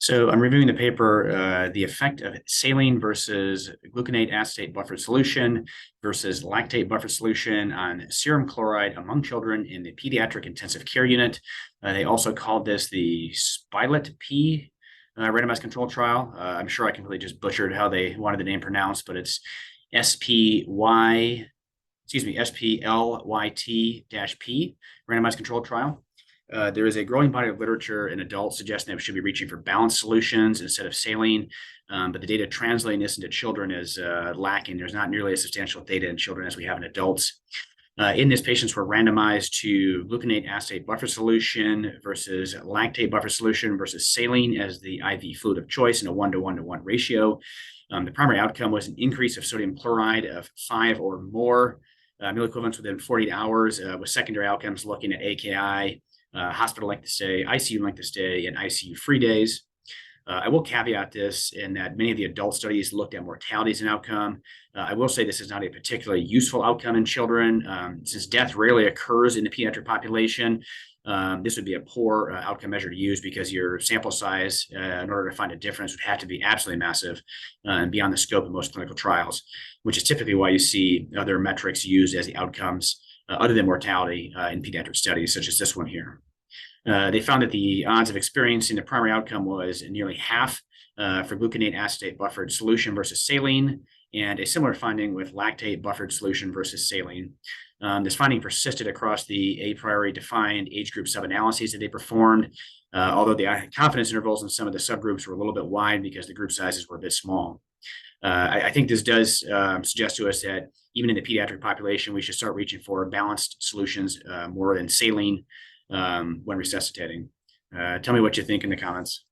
So I'm reviewing the paper, the effect of saline versus gluconate acetate buffered solution versus lactate buffered solution on serum chloride among children in the pediatric intensive care unit. They also called this the Spilot P randomized control trial. I'm sure I completely just butchered how they wanted the name pronounced, but it's SPLYT-P randomized control trial. There is a growing body of literature in adults suggesting that we should be reaching for balanced solutions instead of saline, but the data translating this into children is lacking. There's not nearly as substantial data in children as we have in adults. In this, patients were randomized to gluconate acetate buffer solution versus lactate buffer solution versus saline as the IV fluid of choice in a 1:1:1 ratio. The primary outcome was an increase of sodium chloride of 5 or more milliequivalents within 48 hours, with secondary outcomes looking at AKI, hospital length of stay, ICU length of stay, and ICU free days. I will caveat this in that many of the adult studies looked at mortality as an outcome. I will say this is not a particularly useful outcome in children. Since death rarely occurs in the pediatric population, this would be a poor outcome measure to use because your sample size, in order to find a difference, would have to be absolutely massive and beyond the scope of most clinical trials, which is typically why you see other metrics used as the outcomes other than mortality in pediatric studies, such as this one here. They found that the odds of experiencing the primary outcome was nearly half for gluconate acetate buffered solution versus saline, and a similar finding with lactate buffered solution versus saline. This finding persisted across the a priori defined age group sub-analyses that they performed, although the confidence intervals in some of the subgroups were a little bit wide because the group sizes were a bit small. I think this does suggest to us that even in the pediatric population, we should start reaching for balanced solutions more than saline when resuscitating. Tell me what you think in the comments.